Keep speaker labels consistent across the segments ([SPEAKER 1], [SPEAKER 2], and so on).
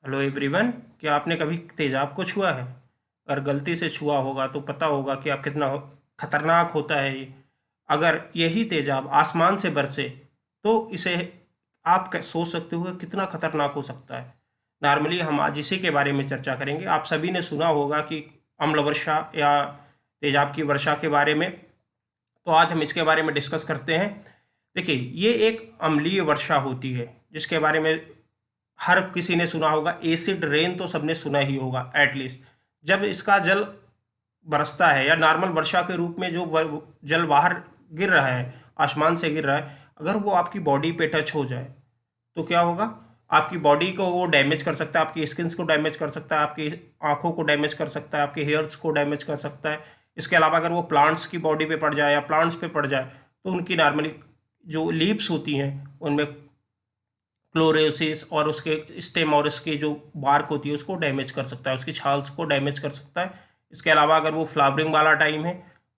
[SPEAKER 1] Hello everyone. क्या आपने कभी तेजाब को छुआ है? अगर गलती से छुआ होगा तो पता होगा कि आप कितना खतरनाक होता है ये। अगर यही तेजाब आसमान से बरसे तो इसे आप सोच सकते हो कि कितना खतरनाक हो सकता है। नॉर्मली हम आज इसी के बारे में चर्चा करेंगे। आप सभी ने सुना होगा कि अम्ल वर्षा या तेजाब की वर्षा के बारे में। तो आज हम इसके बारे में डिस्कस करते हैं। देखिए, ये एक अम्लीय वर्षा होती है जिसके बारे में हर किसी ने सुना होगा। एसिड रेन तो सबने सुना ही होगा एटलीस्ट। जब इसका जल बरसता है या नॉर्मल वर्षा के रूप में जो जल बाहर गिर रहा है, आसमान से गिर रहा है, अगर वो आपकी बॉडी पे टच हो जाए तो क्या होगा? आपकी बॉडी को वो डैमेज कर सकता है, आपकी स्किन्स को डैमेज कर सकता है, आपकी आंखों को डैमेज कर सकता है, आपके हेयर्स को डैमेज कर सकता है। इसके अलावा अगर वो प्लांट्स की बॉडी पे पड़ जाए या प्लांट्स पे पड़ जाए तो उनकी नॉर्मली जो लीव्स होती हैं उनमें क्लोरोसिस और उसके स्टेम और उसकी जो बार्क होती है उसको डैमेज कर सकता है, उसकी छाल्स को डैमेज कर सकता है। इसके अलावा अगर वो फ्लावरिंग वाला टाइम है,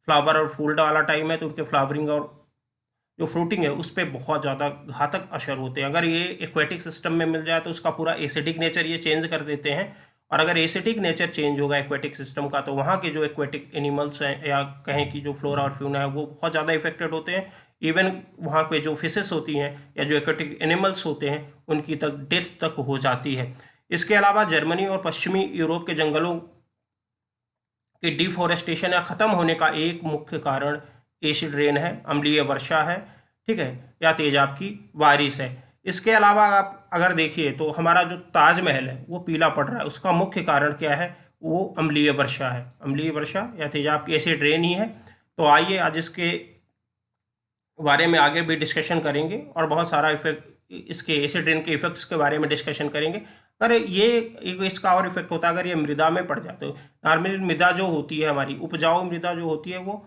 [SPEAKER 1] फ्लावर और फूल वाला टाइम है, तो उनके फ्लावरिंग और जो फ्रूटिंग है उस पर बहुत ज़्यादा घातक असर होते हैं। अगर ये एक्वेटिक सिस्टम में मिल जाए तो उसका पूरा एसिडिक नेचर ये चेंज कर देते हैं। और अगर एसिडिक नेचर चेंज होगा एक्वेटिक सिस्टम का तो वहाँ के जो एक्वेटिक एनिमल्स हैं या कहें कि जो फ्लोरा और फ्यूना है वो बहुत ज़्यादा इफेक्टेड होते हैं। इवन वहाँ पे जो फिशेस होती हैं या जो एक्वेटिक एनिमल्स होते हैं उनकी तक डेथ तक हो जाती है। इसके अलावा जर्मनी और पश्चिमी यूरोप के जंगलों के डिफोरेस्टेशन या ख़त्म होने का एक मुख्य कारण एसिड रेन है, अम्लीय वर्षा है, ठीक है, या तेजाब की बारिश है। इसके अलावा आप अगर देखिए तो हमारा जो ताजमहल है वो पीला पड़ रहा है, उसका मुख्य कारण क्या है? वो अम्लीय वर्षा है। अम्लीय वर्षा या तेजाब की एसिड रेन ही है। तो आइए आज इसके बारे में आगे भी डिस्कशन करेंगे और बहुत सारा इफेक्ट इसके एसिड रेन के इफेक्ट्स के बारे में डिस्कशन करेंगे। अगर ये एक इसका और इफेक्ट होता है अगर ये मृदा में पड़ जाए तो। नॉर्मली मृदा जो होती है हमारी उपजाऊ मृदा जो होती है वो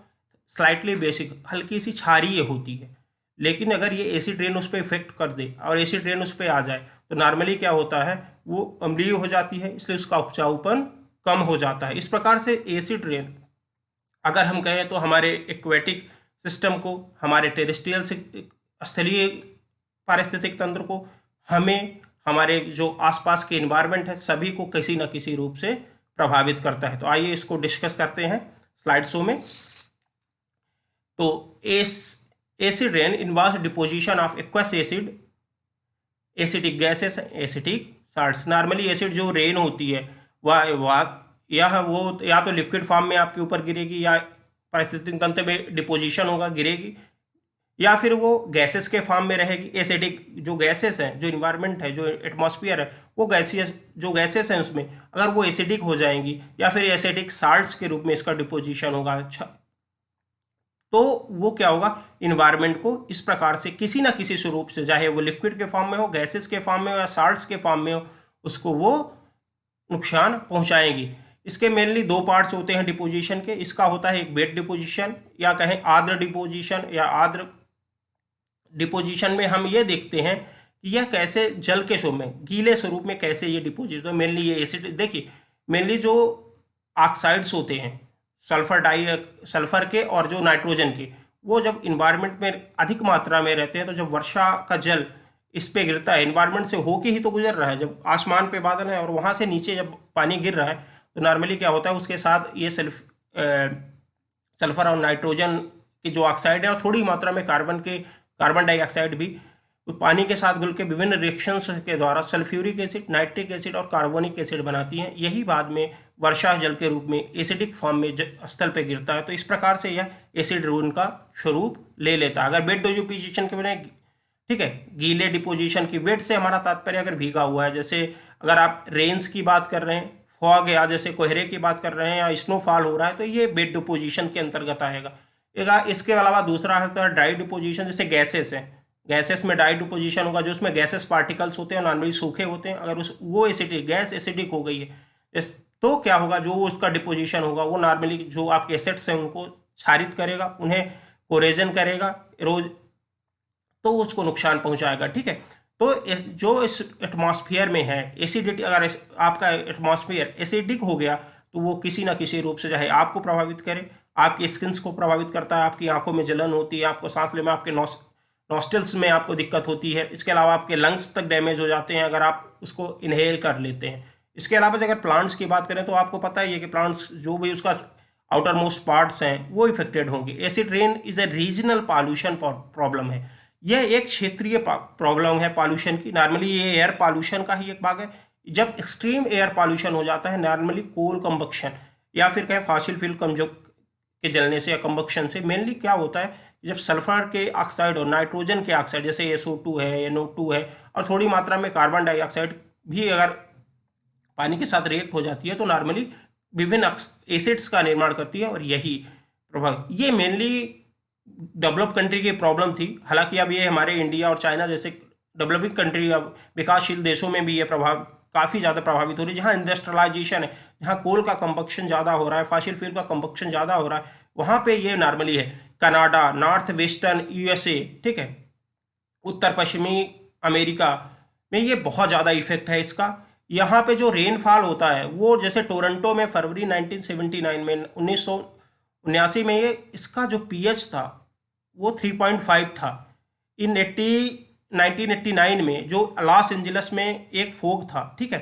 [SPEAKER 1] स्लाइटली बेसिक हल्की सी क्षारीय होती है। लेकिन अगर ये एसिड रेन उस पर इफेक्ट कर दे और एसिड रेन उस पर आ जाए तो नॉर्मली क्या होता है, वो अम्लीय हो जाती है, इसलिए उसका उपजाऊपन कम हो जाता है। इस प्रकार से एसिड रेन अगर हम कहें तो हमारे एक्वेटिक सिस्टम को, हमारे टेरेस्ट्रियल स्थलीय पारिस्थितिक तंत्र को, हमें, हमारे जो आसपास के इन्वायरमेंट है सभी को किसी न किसी रूप से प्रभावित करता है। तो आइए इसको डिस्कस करते हैं स्लाइड शो में। तो acid rain involves deposition of aqueous acid, acidic gases, acidic salts. Normally acid जो रेन होती है वह या तो लिक्विड फॉर्म में आपके ऊपर गिरेगी या पारिस्थितिक तंत्र में डिपोजिशन होगा, गिरेगी, या फिर वो गैसेस के फॉर्म में रहेगी। एसिडिक जो गैसेस हैं, जो इन्वायरमेंट है, जो एटमॉस्फेयर है, वो गैसियस जो गैसेस हैं उसमें अगर वो एसिडिक हो जाएंगी या फिर एसिडिक साल्ट्स के रूप में इसका डिपोजिशन होगा, तो वो क्या होगा, इन्वायरमेंट को इस प्रकार से किसी ना किसी स्वरूप से, चाहे वो लिक्विड के फॉर्म में हो, गैसेस के फॉर्म में हो या साल्ट्स के फॉर्म में हो, उसको वो नुकसान पहुंचाएंगी। इसके मेनली दो पार्ट्स होते हैं डिपोजिशन के। इसका होता है एक वेट डिपोजिशन या कहें आर्द्र डिपोजिशन। या आर्द्र डिपोजिशन में हम ये देखते हैं कि यह कैसे जल के स्वरूप में, गीले स्वरूप में कैसे ये डिपोजिट, तो मेनली ये एसिड, देखिए मेनली जो ऑक्साइड्स होते हैं सल्फर के और जो नाइट्रोजन के, वो जब इन्वायरमेंट में अधिक मात्रा में रहते हैं तो जब वर्षा का जल इस पे गिरता है, इन्वायरमेंट से होके ही तो गुजर रहा है, जब आसमान पे बादल है और वहाँ से नीचे जब पानी गिर रहा है तो नॉर्मली क्या होता है उसके साथ ये सल्फर और नाइट्रोजन के जो ऑक्साइड है और थोड़ी मात्रा में कार्बन डाइऑक्साइड भी पानी के साथ घुल के विभिन्न रिएक्शंस के द्वारा सल्फ्यूरिक एसिड, नाइट्रिक एसिड और कार्बोनिक एसिड बनाती हैं। यही बाद में वर्षा जल के रूप में एसिडिक फॉर्म में स्थल पे गिरता है। तो इस प्रकार से यह एसिड रेन का स्वरूप ले लेता है। अगर वेट डिपोजिशन के बने, ठीक है, गीले डिपोजिशन की, वेट से हमारा तात्पर्य अगर भीगा हुआ है, जैसे अगर आप रेन्स की बात कर रहे हैं, फॉग या जैसे कोहरे की बात कर रहे हैं या स्नोफॉल हो रहा है, तो ये वेट डिपोजिशन के अंतर्गत आएगा। इसके अलावा दूसरा है ड्राई डिपोजिशन, जैसे गैसेस हैं, गैसेस में ड्राई डिपोजिशन होगा, जो उसमें गैसेस पार्टिकल्स होते हैं नॉर्मली सूखे होते हैं। अगर उस वो एसिडिक गैस एसिडिक हो गई है तो क्या होगा, जो उसका डिपोजिशन होगा वो नॉर्मली जो आपके एसिड्स हैं उनको क्षारित करेगा, उन्हें कोरेजन करेगा, रोज, तो उसको नुकसान पहुंचाएगा, ठीक है। तो जो इस एटमॉस्फेयर में है एसिडिटी, अगर आपका एटमॉस्फेयर एसिडिक हो गया तो वो किसी ना किसी रूप से चाहे आपको प्रभावित करे, आपकी स्किन्स को प्रभावित करता है, आपकी आंखों में जलन होती है, आपको सांस लेने में, आपके नॉस्ट्रल्स में आपको दिक्कत होती है। इसके अलावा आपके लंग्स तक डैमेज हो जाते हैं अगर आप उसको इनहेल कर लेते हैं। इसके अलावा अगर प्लांट्स की बात करें तो आपको पता ही है कि प्लांट्स जो भी उसका आउटर मोस्ट पार्ट्स हैं वो इफेक्टेड होंगे। Acid rain is a regional pollution problem है, यह एक क्षेत्रीय प्रॉब्लम है पॉल्यूशन की। नॉर्मली ये एयर पॉल्यूशन का ही एक भाग है। जब एक्सट्रीम एयर पॉल्यूशन हो जाता है, नॉर्मली कोल कंबक्शन या फिर कहें फॉसिल फ्यूल के जलने से या कंबक्शन से, मेनली क्या होता है जब सल्फर के ऑक्साइड और नाइट्रोजन के ऑक्साइड जैसे SO2 है, NO2 है और थोड़ी मात्रा में कार्बन डाइऑक्साइड भी अगर पानी के साथ रिएक्ट हो जाती है तो नॉर्मली विभिन्न एसिड्स का निर्माण करती है। और यही प्रभाव, ये मेनली डेवलप कंट्री की प्रॉब्लम थी। हालांकि अब ये हमारे इंडिया और चाइना जैसे डेवलपिंग कंट्री, अब विकासशील देशों में भी ये प्रभाव काफ़ी ज़्यादा प्रभावित हो रही है। जहाँ इंडस्ट्रियलाइजेशन है, जहाँ कोल का कंबक्शन ज़्यादा हो रहा है, फॉसिल फ्यूल का कंबक्शन ज़्यादा हो रहा है, वहाँ पे ये नॉर्मली है। कनाडा, नॉर्थ वेस्टर्न USA, ठीक है, उत्तर पश्चिमी अमेरिका में ये बहुत ज़्यादा इफेक्ट है इसका। यहाँ पे जो रेनफॉल होता है वो जैसे टोरंटो में फरवरी 1979 में 1979 में ये इसका जो pH था वो 3.5 था। इन 1989 में जो लॉस एंजलिस में एक फोग था, ठीक है,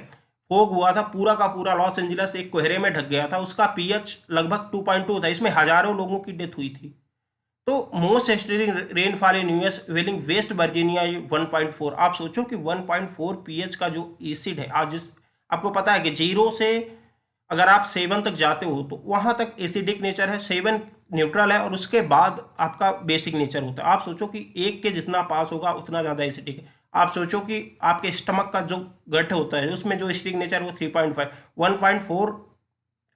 [SPEAKER 1] फोग हुआ था, पूरा का पूरा लॉस एंजलिस एक कोहरे में ढक गया था, उसका pH लगभग 2.2 था, इसमें हजारों लोगों की डेथ हुई थी। तो most extreme rainfall in US Wheeling West Virginia 1.4। आप सोचो कि 1.4 pH का जो एसिड है, आज जिस आपको पता है कि 0 से अगर आप 7 तक जाते हो तो वहां तक एसिडिक नेचर है, 7 न्यूट्रल है और उसके बाद आपका बेसिक नेचर होता है। आप सोचो कि 1 के जितना पास होगा उतना ज़्यादा एसिडिक है। आप सोचो कि आपके स्टमक का जो गट होता है उसमें जो एसिडिक नेचर वो 3.5, 1.4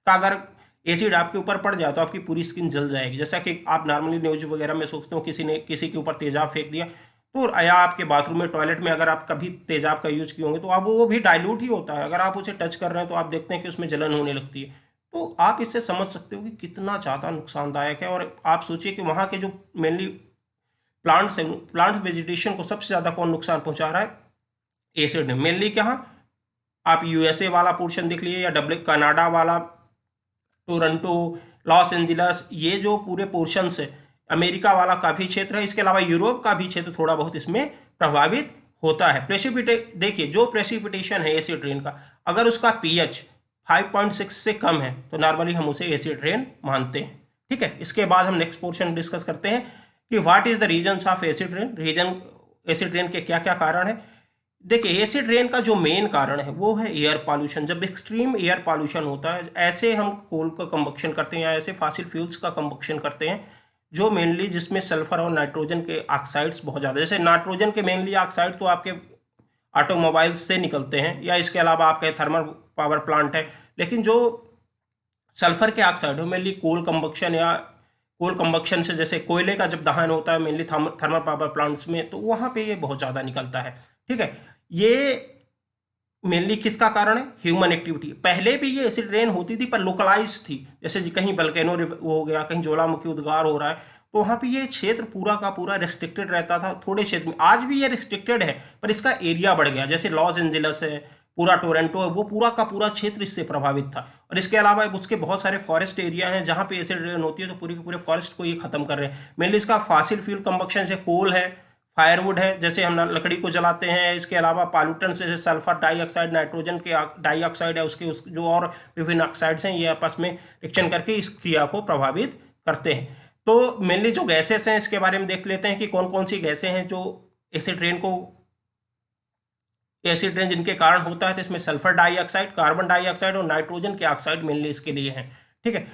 [SPEAKER 1] का अगर एसिड आपके ऊपर पड़ जाए तो आपकी पूरी स्किन जल जाएगी। जैसा कि आप नॉर्मली न्यूज वगैरह में सोचते हो किसी ने किसी के ऊपर तेजाब फेंक दिया, तो या आपके बाथरूम में टॉयलेट में अगर आप कभी तेजाब का यूज किए होंगे तो अब वो भी डाइल्यूट ही होता है, अगर आप उसे टच कर रहे हैं तो आप देखते हैं कि उसमें जलन होने लगती है। तो आप इससे समझ सकते हो कि कितना ज़्यादा नुकसानदायक है। और आप सोचिए कि वहाँ के जो मेनली प्लांट्स हैं, प्लांट्स वेजिटेशन को सबसे ज़्यादा कौन नुकसान पहुँचा रहा है? एसिड ने। मेनली क्या, आप USA वाला पोर्शन देख लीजिए या कनाडा वाला, टोरंटो, लॉस एंजलिस, ये जो पूरे पोर्शंस है, अमेरिका वाला काफ़ी क्षेत्र है, इसके अलावा यूरोप का भी क्षेत्र थोड़ा बहुत इसमें प्रभावित होता है। देखिए जो प्रेसिपिटेशन है एसिड रेन का, अगर उसका pH 5.6 से कम है तो नॉर्मली हम उसे एसिड रेन मानते हैं, ठीक है। इसके बाद हम नेक्स्ट पोर्शन डिस्कस करते हैं कि what is the reason of acid rain. Acid rain के क्या क्या कारण है। देखिए एसिड रेन का जो मेन कारण है वो है एयर पॉल्यूशन। जब एक्सट्रीम एयर पॉल्यूशन होता है, ऐसे हम कोल का कंबक्शन करते हैं या ऐसे फॉसिल फ्यूल्स का कंबक्शन करते हैं जो मेनली जिसमें सल्फर और नाइट्रोजन के ऑक्साइड्स बहुत ज़्यादा, जैसे नाइट्रोजन के मेनली ऑक्साइड तो आपके ऑटोमोबाइल्स से निकलते हैं या इसके अलावा आपके थर्मल पावर प्लांट है, लेकिन जो सल्फर के ऑक्साइड हो मेनली कोल कंबक्शन या कोल कंबक्शन से, जैसे कोयले का जब दहन होता है मेनली थर्मल पावर प्लांट्स में, तो वहाँ पे ये बहुत ज़्यादा निकलता है, ठीक है। ये मेनली किसका कारण है? Human activity. पहले भी ये एसिड रेन होती थी पर लोकलाइज थी, जैसे कहीं वल्केनो हो गया, कहीं ज्वालामुखी उद्गार हो रहा है तो वहाँ पे ये क्षेत्र पूरा का पूरा रिस्ट्रिक्टेड रहता था थोड़े क्षेत्र में। आज भी ये रिस्ट्रिक्टेड है पर इसका एरिया बढ़ गया, जैसे लॉस एंजलिस है, पूरा टोरंटो है, वो पूरा का पूरा क्षेत्र इससे प्रभावित था। और इसके अलावा उसके बहुत सारे फॉरेस्ट एरिया हैं जहाँ पे एसिड रेन होती है, तो पूरे के पूरे फॉरेस्ट को ये खत्म कर रहे हैं। मेनली इसका फॉसिल फ्यूल कंबक्शन से कोल है, फायरवुड है, जैसे हम लकड़ी को जलाते हैं। इसके अलावा पॉल्यूटेंट जैसे सल्फर डाइऑक्साइड, नाइट्रोजन के डाइऑक्साइड है, उसके जो और विभिन्न ऑक्साइड्स हैं, ये आपस में रिएक्शन करके इस क्रिया को प्रभावित करते हैं। तो मेनली जो गैसेस हैं इसके बारे में देख लेते हैं कि कौन कौन सी गैसें हैं जो एसिड रेन जिनके कारण होता है। तो इसमें सल्फर डाइऑक्साइड, कार्बन डाइऑक्साइड और नाइट्रोजन के ऑक्साइड मेनली इसके लिए हैं, ठीक है।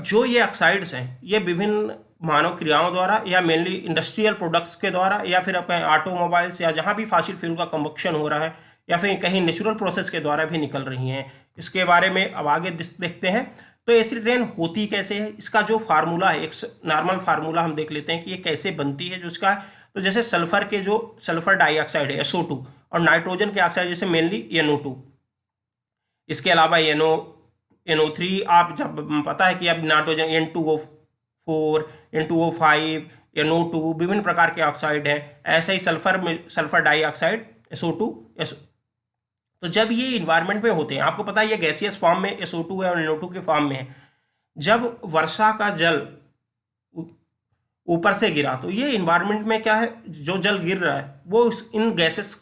[SPEAKER 1] जो ये ऑक्साइड्स हैं ये विभिन्न मानव क्रियाओं द्वारा या मेनली इंडस्ट्रियल प्रोडक्ट्स के द्वारा या फिर अपने ऑटोमोबाइल्स या जहाँ भी फॉसिल फ्यूल का कंबक्शन हो रहा है या फिर कहीं नेचुरल प्रोसेस के द्वारा भी निकल रही हैं। इसके बारे में अब आगे देखते हैं। तो एसिड रेन होती कैसे है, इसका जो फार्मूला है, एक नॉर्मल फार्मूला हम देख लेते हैं कि ये कैसे बनती है। जो इसका तो जैसे सल्फर डाइऑक्साइड है SO2 और नाइट्रोजन के ऑक्साइड जैसे मेनली NO2, इसके अलावा NO3, आप जब पता है कि अब नाइट्रोजन N2O4, N2O5, NO2 विभिन्न प्रकार के ऑक्साइड हैं। ऐसे ही सल्फर डाइऑक्साइड SO2 तो जब ये इन्वायरमेंट में होते हैं, आपको पता है ये गैसियस फॉर्म में SO2 है और NO2 के फॉर्म में है। जब वर्षा का जल ऊपर से गिरा तो ये इन्वायरमेंट में क्या है, जो जल गिर रहा है वो इन गैसेस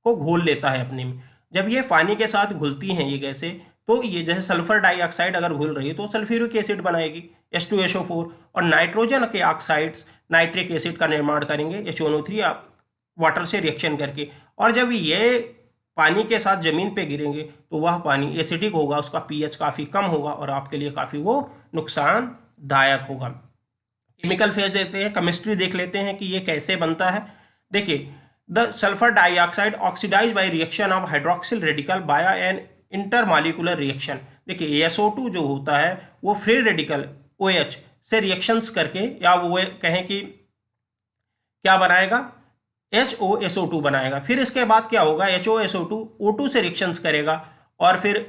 [SPEAKER 1] को घोल लेता है अपने में। जब ये पानी के साथ घुलती हैं ये गैसें, तो ये जैसे सल्फर डाइऑक्साइड अगर घुल रही है तो सल्फ्यूरिक एसिड बनाएगी H2SO4, और नाइट्रोजन के ऑक्साइड्स नाइट्रिक एसिड का निर्माण करेंगे HNO3 वाटर से रिएक्शन करके। और जब ये पानी के साथ जमीन पे गिरेंगे तो वह पानी एसिडिक होगा, उसका पीएच काफ़ी कम होगा और आपके लिए काफ़ी वो नुकसानदायक होगा। केमिकल फेज देते हैं, केमिस्ट्री देख लेते हैं कि ये कैसे बनता है। देखिए, the sulphur dioxide oxidise by reaction of hydroxyl radical by an intermolecular reaction. देखिए, SO2 जो होता है वो फ्री रेडिकल OH से रिएक्शंस करके, या वो कहें कि क्या बनाएगा, HOSO2 बनाएगा। फिर इसके बाद क्या होगा, HOSO2 O2 से रिएक्शंस करेगा और फिर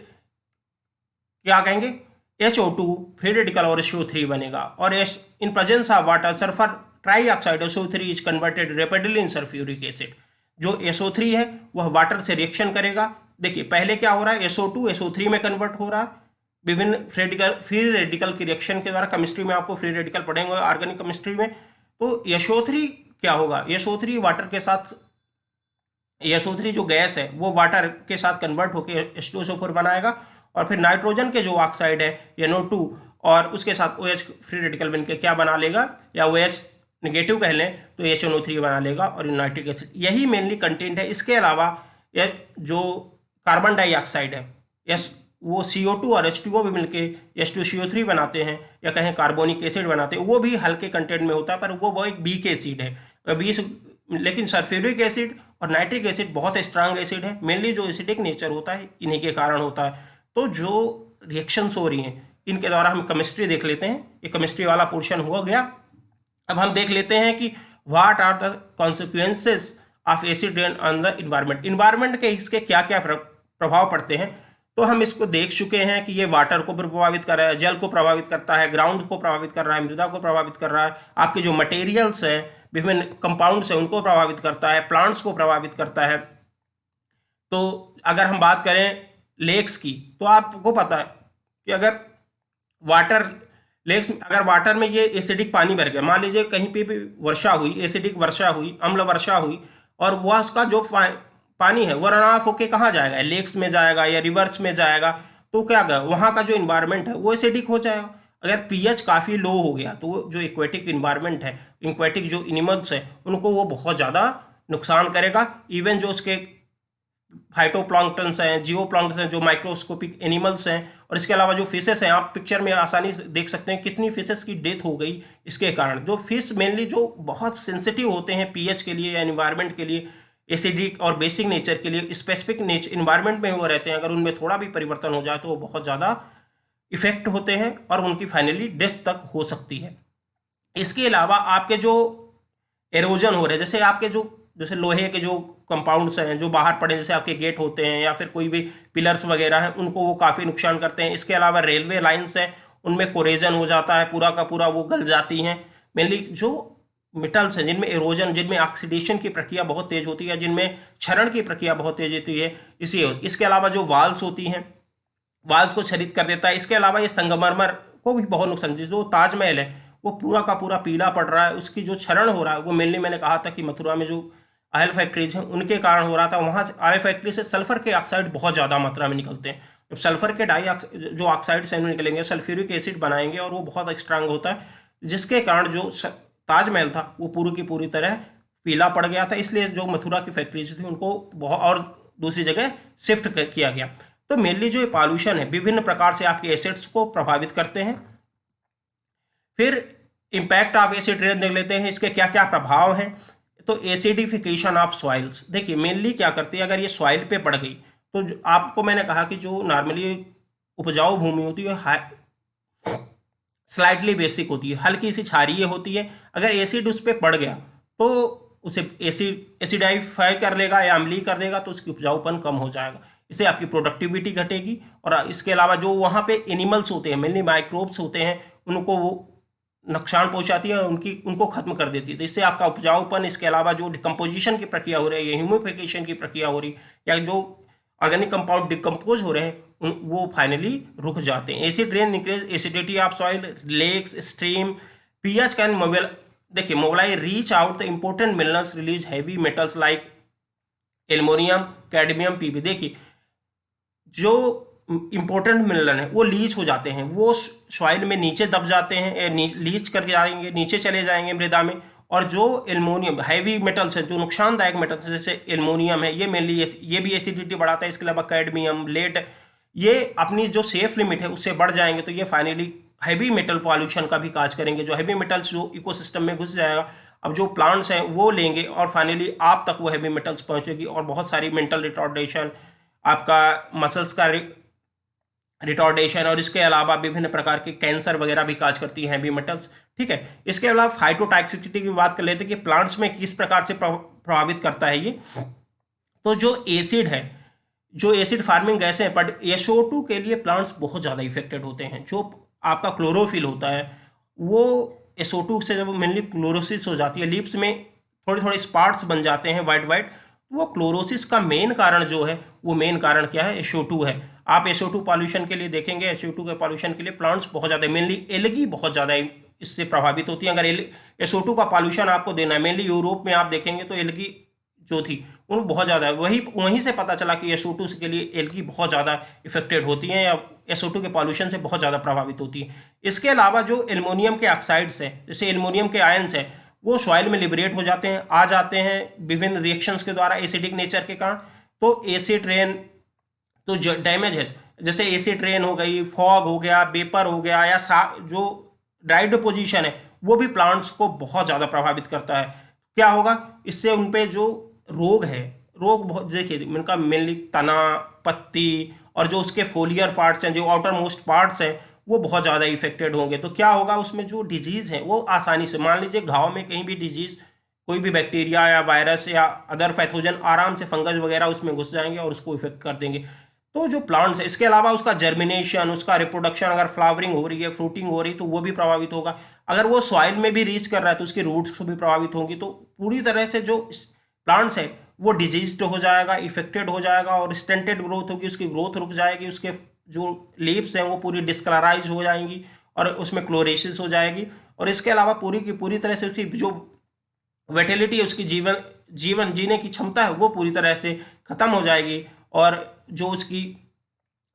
[SPEAKER 1] क्या कहेंगे, HO2 फ्री रेडिकल और SO3 बनेगा। और in presence of water sulphur trioxide SO3 is converted rapidly in sulphuric acid. जो SO3 है वह वाटर से रिएक्शन करेगा। देखिए, पहले क्या हो रहा है, SO2 SO3 में कन्वर्ट हो रहा है विभिन्न फ्री रेडिकल की रिएक्शन के द्वारा। केमिस्ट्री में आपको फ्री रेडिकल पढ़ेंगे ऑर्गेनिक केमिस्ट्री में। तो SO3 क्या होगा, SO3 वाटर के साथ, SO3 जो गैस है वो वाटर के साथ कन्वर्ट होकर H2SO4 बनाएगा, और फिर नाइट्रोजन के जो ऑक्साइड है NO2 और उसके साथ OH फ्री रेडिकल बनके क्या बना लेगा, या OH नेगेटिव कह लें तो HNO3 बना लेगा और नाइट्रिक एसिड, यही मेनली कंटेंट है। इसके अलावा जो कार्बन डाइऑक्साइड है, वो CO2 और H2O भी मिलके H2CO3 बनाते हैं, या कहें कार्बोनिक एसिड बनाते हैं, वो भी हल्के कंटेंट में होता है, पर वो एक वीक एसिड है। लेकिन सल्फ्यूरिक एसिड और नाइट्रिक एसिड बहुत स्ट्रांग एसिड है। मेनली जो एसिडिक नेचर होता है इन्हीं के कारण होता है। तो जो रिएक्शंस हो रही हैं इनके द्वारा हम केमिस्ट्री देख लेते हैं। ये केमिस्ट्री वाला पोर्शन हो गया। अब हम देख लेते हैं कि what are the consequences of acid rain on the environment. Environment के इसके क्या क्या प्रभाव पड़ते हैं, तो हम इसको देख चुके हैं कि ये वाटर को प्रभावित कर रहा है, जल को प्रभावित करता है, ग्राउंड को प्रभावित कर रहा है, मृदा को प्रभावित कर रहा है, आपके जो मटेरियल्स हैं, विभिन्न कंपाउंड्स हैं उनको प्रभावित करता है, प्लांट्स को प्रभावित करता है। तो अगर हम बात करें लेक्स की, तो आपको पता है कि अगर वाटर में ये एसिडिक पानी भर गया, मान लीजिए कहीं पे भी वर्षा हुई, एसिडिक वर्षा हुई, अम्ल वर्षा हुई, और वह उसका जो पानी है वो रन ऑफ होके कहाँ जाएगा, लेक्स में जाएगा या रिवर्स में जाएगा। तो क्या होगा, वहाँ का जो इन्वायरमेंट है वो एसिडिक हो जाएगा। अगर पीएच काफ़ी लो हो गया तो जो एक्वेटिक इन्वायरमेंट है, एक्वेटिक जो एनिमल्स हैं उनको वो बहुत ज़्यादा नुकसान करेगा। इवन जो उसके फाइटोप्लांक्टन्स हैं, जियोप्लांक्टन्स हैं, जो माइक्रोस्कोपिक एनिमल्स हैं, और इसके अलावा जो फिशेस हैं, आप पिक्चर में आसानी से देख सकते हैं कितनी फिशेस की डेथ हो गई इसके कारण। जो फिश मेनली जो बहुत सेंसिटिव होते हैं पीएच के लिए या इन्वायरमेंट के लिए, एसिडिक और बेसिक नेचर के लिए, स्पेसिफिक नेचर इन्वायरमेंट में वो रहते हैं, अगर उनमें थोड़ा भी परिवर्तन हो जाए तो वो बहुत ज़्यादा इफेक्ट होते हैं और उनकी फाइनली डेथ तक हो सकती है। इसके अलावा आपके जो एरोजन हो रहे हैं, जैसे लोहे के जो कंपाउंड्स हैं जो बाहर पड़े, जैसे आपके गेट होते हैं या फिर कोई भी पिलर्स वगैरह हैं, उनको वो काफ़ी नुकसान करते हैं। इसके अलावा रेलवे लाइन्स हैं, उनमें कोरेजन हो जाता है, पूरा का पूरा वो गल जाती हैं। मेनली जो मेटल्स हैं जिनमें एरोजन, जिनमें ऑक्सीडेशन की प्रक्रिया बहुत तेज होती है, जिनमें क्षरण की प्रक्रिया बहुत तेज होती है, इसके अलावा जो वाल्स होती हैं, वाल्स को क्षरित कर देता है। इसके अलावा ये संगमरमर को भी बहुत नुकसान, जो ताजमहल है वो पूरा का पूरा पीला पड़ रहा है, उसकी जो क्षरण हो रहा है वो मेनली मैंने कहा था कि मथुरा में जो ऑयल फैक्ट्रीज हैं उनके कारण हो रहा था। वहाँ से ऑयल फैक्ट्री से सल्फर के ऑक्साइड बहुत ज़्यादा मात्रा में निकलते हैं। जब सल्फर के जो ऑक्साइड्स हैं निकलेंगे, सल्फ्यूरिक एसिड बनाएंगे और वो बहुत स्ट्रांग होता है, जिसके कारण जो ताजमहल था वो पूरी की पूरी तरह पीला पड़ गया था। इसलिए जो मथुरा की फैक्ट्रीज थी उनको बहुत और दूसरी जगह शिफ्ट किया गया। तो मेनली जो पॉल्यूशन है विभिन्न प्रकार से आपके एसिड्स को प्रभावित करते हैं। फिर इम्पैक्ट ऑफ एसिड रेन देख लेते हैं, इसके क्या क्या प्रभाव हैं। तो एसिडिफिकेशन ऑफ सॉइल्स, देखिए मेनली क्या करती है, अगर ये सॉइल पे पड़ गई तो आपको मैंने कहा कि जो नॉर्मली उपजाऊ भूमि होती है स्लाइटली बेसिक होती है, हल्की सी क्षारीय होती है। अगर एसिड उस पर पड़ गया तो उसे एसिडाइफाई कर लेगा या अम्लीय कर देगा, तो उसकी उपजाऊपन कम हो जाएगा, इससे आपकी प्रोडक्टिविटी घटेगी। और इसके अलावा जो वहाँ पे एनिमल्स होते हैं, मेनली माइक्रोब्स होते हैं, उनको वो नुकसान पहुंचाती है, उनको खत्म कर देती है। तो इससे आपका उपजाऊपन, इसके अलावा जो डिकम्पोजिशन की प्रक्रिया हो रही है, ह्यूमिफिकेशन की प्रक्रिया हो रही है, या जो ऑर्गेनिक कंपाउंड डिकम्पोज हो रहे हैं वो फाइनली रुक जाते हैं। Acid rain increase acidity of soil, lakes, stream, PH can mobile, देखिए mobile reach out the important minerals, release heavy metals like aluminium, cadmium, PB. देखिए जो इंपॉर्टेंट मिनरल है वो लीच हो जाते हैं, वो सॉइल में नीचे दब जाते हैं, लीच करके जाएंगे, नीचे चले जाएंगे मृदा में। और जो एल्युमिनियम हैवी मेटल्स हैं, जो नुकसानदायक मेटल्स हैं, जैसे एल्युमिनियम है, ये मेनली ये भी एसिडिटी बढ़ाता है। इसके अलावा कैडमियम, लेड, ये अपनी जो सेफ लिमिट है उससे बढ़ जाएंगे, तो ये फाइनली हैवी मेटल पॉल्यूशन का भी काज करेंगे। जो हैवी मेटल्स जो इकोसिस्टम में घुस जाएगा, अब जो प्लांट्स हैं वो लेंगे और फाइनली आप तक वो हैवी मेटल्स पहुंचेगी, और बहुत सारी मेंटल रिटॉर्डेशन, आपका मसल्स का रिटॉर्डेशन, और इसके अलावा विभिन्न प्रकार के कैंसर वगैरह भी काज करती है हैवी मेटल्स। ठीक है, इसके अलावा फाइटोटॉक्सिसिटी की बात कर लेते हैं कि प्लांट्स में किस प्रकार से प्रभावित करता है ये। तो जो एसिड है, जो एसिड फार्मिंग गैसें हैं, बट SO2 के लिए प्लांट्स बहुत ज़्यादा इफेक्टेड होते हैं। जो आपका क्लोरोफिल होता है वो SO2 से जब मेनली क्लोरोसिस हो जाती है, लीव्स में थोड़े थोड़े स्पॉट्स बन जाते हैं वाइट वाइट, वो क्लोरोसिस का मेन कारण जो है, वो मेन कारण क्या है, SO2 है। आप SO2 पॉल्यूशन के लिए देखेंगे, SO2 के पॉल्यूशन के लिए प्लांट्स बहुत ज़्यादा, मेनली एलगी बहुत ज़्यादा इससे प्रभावित होती है। अगर SO2 का पॉल्यूशन आपको देना है, मेनली यूरोप में आप देखेंगे तो एलगी जो थी वो बहुत ज़्यादा है। वहीं से पता चला कि SO2 के लिए एलगी बहुत ज़्यादा इफेक्टेड होती हैं, या SO2 के पॉल्यूशन से बहुत ज़्यादा प्रभावित होती है। इसके अलावा जो एल्युमिनियम के ऑक्साइड्स हैं, जैसे एल्युमिनियम के आयंस हैं, वो सॉइल में लिबरेट हो जाते हैं, आ जाते हैं विभिन्न रिएक्शंस के द्वारा एसिडिक नेचर के कारण। तो एसिड रेन तो जो डैमेज है, जैसे एसिड रेन हो गई, फॉग हो गया, वेपर हो गया, या जो ड्राई डिपोजिशन है, वो भी प्लांट्स को बहुत ज़्यादा प्रभावित करता है। क्या होगा इससे, उन पे जो रोग है, रोग बहुत, देखिए उनका मेनली तना, पत्ती, और जो उसके फोलियर पार्ट्स हैं, जो आउटर मोस्ट पार्ट्स हैं, वो बहुत ज़्यादा इफेक्टेड होंगे। तो क्या होगा, उसमें जो डिजीज़ है वो आसानी से, मान लीजिए घाव में कहीं भी डिजीज़, कोई भी बैक्टीरिया या वायरस या अदर पैथोजन आराम से, फंगस वगैरह उसमें घुस जाएंगे और उसको इफेक्ट कर देंगे। तो जो प्लांट्स है, इसके अलावा उसका जर्मिनेशन, उसका रिप्रोडक्शन, अगर फ्लावरिंग हो रही है, फ्रूटिंग हो रही है, तो वो भी प्रभावित होगा। अगर वो सॉइल में भी रीच कर रहा है तो उसकी रूट्स भी प्रभावित होंगी। तो पूरी तरह से जो प्लांट्स है वो डिजीज्ड हो जाएगा, इफेक्टेड हो जाएगा, और स्टंटेड ग्रोथ होगी, उसकी ग्रोथ रुक जाएगी, उसके जो लीव्स हैं वो पूरी डिस्कलराइज हो जाएंगी, और उसमें क्लोरेसिस हो जाएगी। और इसके अलावा पूरी की पूरी तरह से उसकी जो विटेलिटी है, उसकी जीवन जीने की क्षमता है, वो पूरी तरह से खत्म हो जाएगी, और जो उसकी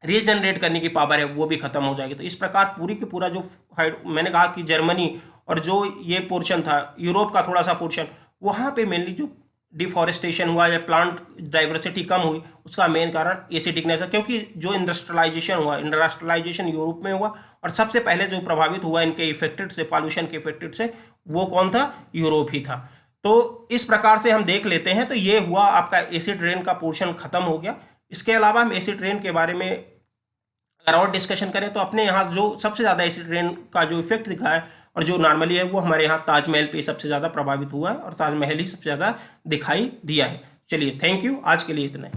[SPEAKER 1] रीजनरेट करने की पावर है वो भी खत्म हो जाएगी। तो इस प्रकार पूरी की पूरा जो मैंने कहा कि जर्मनी और जो ये पोर्शन था, यूरोप का थोड़ा सा पोर्शन, वहाँ पे मेनली जो डिफॉरेस्टेशन हुआ या प्लांट डाइवर्सिटी कम हुई, उसका मेन कारण एसिडिक नेचर, क्योंकि जो इंडस्ट्रियलाइजेशन यूरोप में हुआ, और सबसे पहले जो प्रभावित हुआ इनके इफेक्टेड से, पॉल्यूशन के इफेक्टेड से, वो कौन था, यूरोप ही था। तो इस प्रकार से हम देख लेते हैं। तो ये हुआ आपका एसिड रेन का पोर्शन खत्म हो गया। इसके अलावा हम एसिड रेन के बारे में अगर और डिस्कशन करें तो अपने यहाँ जो सबसे ज़्यादा एसिड रेन का जो इफेक्ट दिखा है और जो नॉर्मली है, वो हमारे यहाँ ताजमहल पे सबसे ज़्यादा प्रभावित हुआ है, और ताजमहल ही सबसे ज़्यादा दिखाई दिया है। चलिए, थैंक यू, आज के लिए इतना ही।